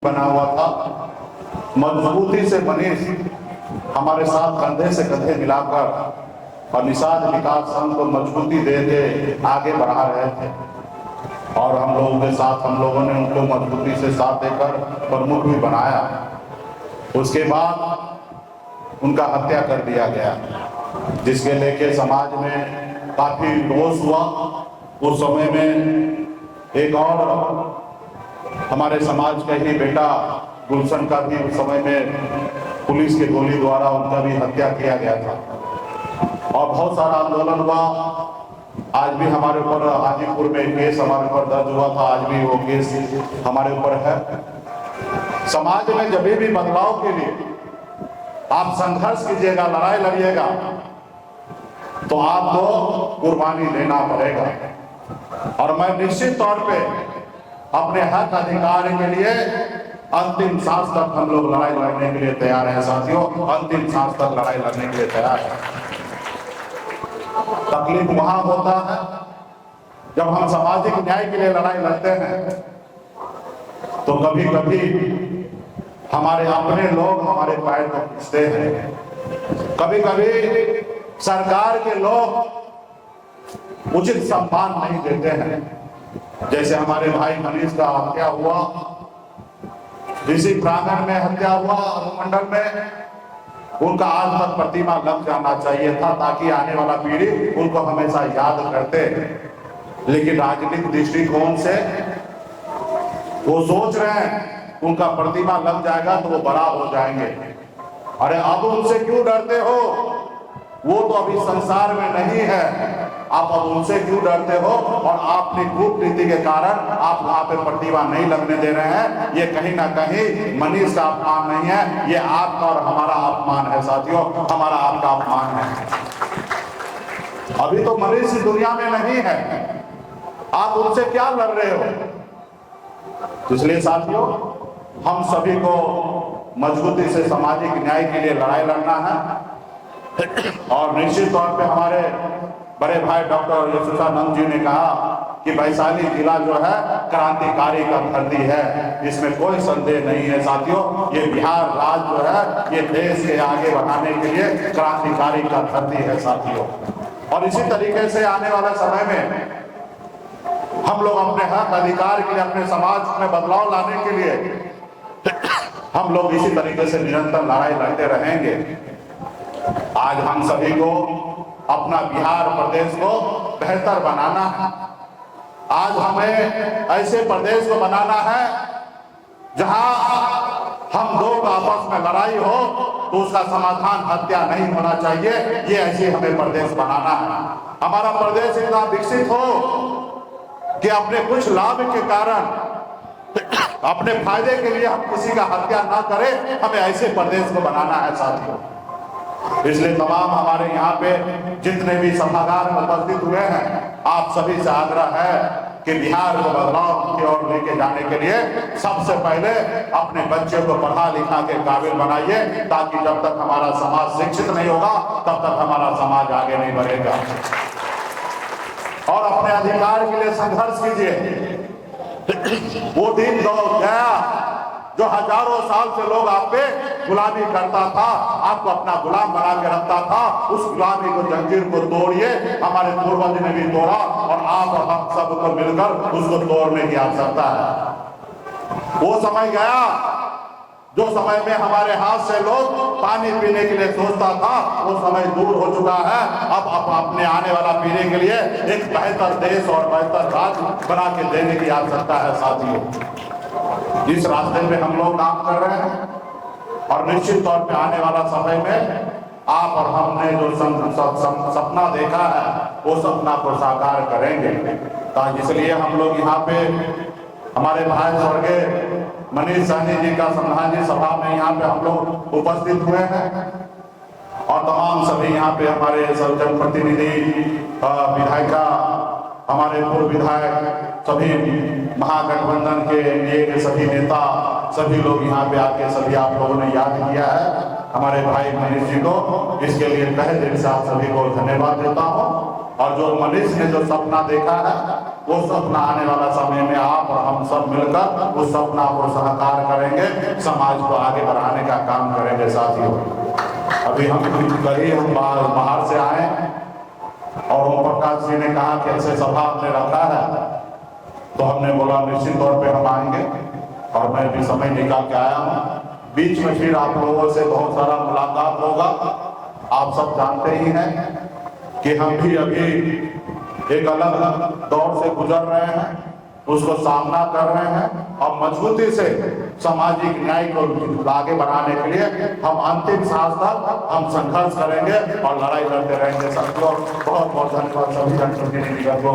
बना हुआ था। मजबूती से मनीष हमारे साथ कंधे से कंधे मिलाकर और निषाद विकास संघ को मजबूती दे के आगे बढ़ा रहे थे और हम लोगों के साथ हम लोगों ने उनको मजबूती से साथ देकर प्रमुख भी बनाया। उसके बाद उनका हत्या कर दिया गया, जिसके लेके समाज में काफी रोष हुआ। उस समय में एक और हमारे समाज का ही बेटा गुलशन का भी उस समय में पुलिस के गोली द्वारा उनका भी हत्या किया गया था और बहुत सारा आंदोलन हुआ। आज भी हमारे ऊपर हाजीपुर में केस हमारे ऊपर दर्ज हुआ था, आज भी वो केस हमारे ऊपर है। समाज में जब भी बदलाव के लिए आप संघर्ष कीजिएगा, लड़ाई लड़िएगा, तो आपको कुर्बानी लेना पड़ेगा। और मैं निश्चित तौर पे अपने हक अधिकार के लिए अंतिम सांस तक हम लोग लड़ाई लड़ने के लिए तैयार हैं साथियों, अंतिम सांस तक लड़ाई लड़ने के लिए तैयार हैं। तकलीफ वहां होता है जब हम सामाजिक न्याय के लिए लड़ाई लड़ते हैं, तो कभी कभी हमारे अपने लोग हमारे पैर को खींचते हैं, कभी कभी सरकार के लोग उचित सम्मान नहीं देते हैं। जैसे हमारे भाई मनीष का हत्या हुआ, इसी प्रांगण में हत्या हुआ अनुमंडल में, उनका आज तक प्रतिमा लग जाना चाहिए था ताकि आने वाला पीढ़ी उनको हमेशा याद करते। लेकिन राजनीतिक दृष्टिकोण से वो सोच रहे हैं उनका प्रतिमा लग जाएगा तो वो बड़ा हो जाएंगे। अरे अब उनसे क्यों डरते हो? वो तो अभी संसार में नहीं है, आप अब उनसे क्यों डरते हो? और आपने कूटनीति के कारण आप वहां पे प्रतिमा नहीं लगने दे रहे हैं। ये कहीं ना कहीं मनीष का अपमान नहीं है, ये आपका और हमारा अपमान है साथियों, हमारा आपका अपमान है। अभी तो मनीष इस दुनिया में नहीं है, आप उनसे क्या लड़ रहे हो? इसलिए साथियों, हम सभी को मजबूती से सामाजिक न्याय के लिए लड़ाई लड़ना है। और निश्चित तौर पे हमारे बड़े भाई डॉक्टर यशोदानंद जी ने कहा कि वैशाली जिला जो है क्रांतिकारी का धरती है, इसमें कोई संदेह नहीं है साथियों। ये बिहार राज्य जो है ये देश के आगे बढ़ाने के लिए क्रांतिकारी का धरती है साथियों। और इसी तरीके से आने वाले समय में हम लोग अपने हक अधिकार के लिए, अपने समाज में बदलाव लाने के लिए हम लोग इसी तरीके से निरंतर लड़ाई लड़ते रहेंगे। आज हम सभी को अपना बिहार प्रदेश को बेहतर बनाना है। आज हमें ऐसे प्रदेश को बनाना है जहां हम दो का आपस में लड़ाई हो तो उसका समाधान हत्या नहीं होना चाहिए। ये ऐसे हमें प्रदेश बनाना है। हमारा प्रदेश इतना विकसित हो कि अपने कुछ लाभ के कारण, अपने फायदे के लिए हम किसी का हत्या ना करें, हमें ऐसे प्रदेश को बनाना है साथियों। इसलिए तमाम हमारे यहाँ पे जितने भी सभागार में उपस्थित हुए हैं, आप सभी से आग्रह है कि बिहार को बदलाव की ओर लेके जाने के लिए सबसे पहले अपने बच्चों को पढ़ा लिखा के काबिल बनाइए, ताकि जब तक हमारा समाज शिक्षित नहीं होगा तब तक हमारा समाज आगे नहीं बढ़ेगा। और अपने अधिकार के लिए संघर्ष कीजिए। वो दिन दौर गया जो हजारों साल से लोग आप पे गुलामी करता था, आपको अपना गुलाम बना के रखता था। उस गुलामी को, जंजीर को तोड़िए। हमारे पूर्वज ने भी तोड़ा और आप और हम सबको मिलकर उसको तोड़ने की आवश्यकता है। वो समय गया जो समय में हमारे हाथ से लोग पानी पीने के लिए सोचता था, वो समय दूर हो चुका है। अब अपने आने वाला पीढ़ी के लिए एक बेहतर देश और बेहतर राज्य बना के देने की आवश्यकता है साथियों। इस रास्ते में हम लोग काम कर रहे हैं और निश्चित तौर पे आने वाला समय में आप और हमने जो सपना देखा है वो सपना को साकार करेंगे। तो इसलिए हम लोग यहाँ पे हमारे भाई स्वर्गीय मनीष सहनी जी का श्रद्धांजलि सभा में यहाँ पे हम लोग उपस्थित हुए हैं और तमाम सभी यहाँ पे हमारे सब जनप्रतिनिधि, विधायिका हमारे पूर्व विधायक, सभी महागठबंधन के एनडीए के सभी नेता, सभी लोग यहाँ पे आके सभी आप लोगों ने याद किया है हमारे भाई मनीष जी को। इसके लिए तहे दिल से आप सभी को धन्यवाद देता हूँ। और जो मनीष ने जो सपना देखा है, वो सपना आने वाला समय में आप और हम सब मिलकर उस सपना को साकार करेंगे, समाज को आगे बढ़ाने का काम करेंगे। साथियों, अभी हम बाहर से आए और ओम प्रकाश जी ने कहा कि ऐसे सभा आपने रखा है, तो हमने बोला निश्चित तौर पे हम आएंगे और मैं भी समय निकाल के आया हूँ। बीच में फिर आप लोगों से बहुत सारा मुलाकात होगा। आप सब जानते ही हैं कि हम भी अभी एक अलग दौर से गुजर रहे हैं, उसको सामना कर रहे हैं और मजबूती से सामाजिक न्याय को आगे बढ़ाने के लिए हम अंतिम सांस तक हम संघर्ष करेंगे और लड़ाई लड़ते रहेंगे। सबको बहुत बहुत धन्यवाद सभी जनप्रतिनिधियों को।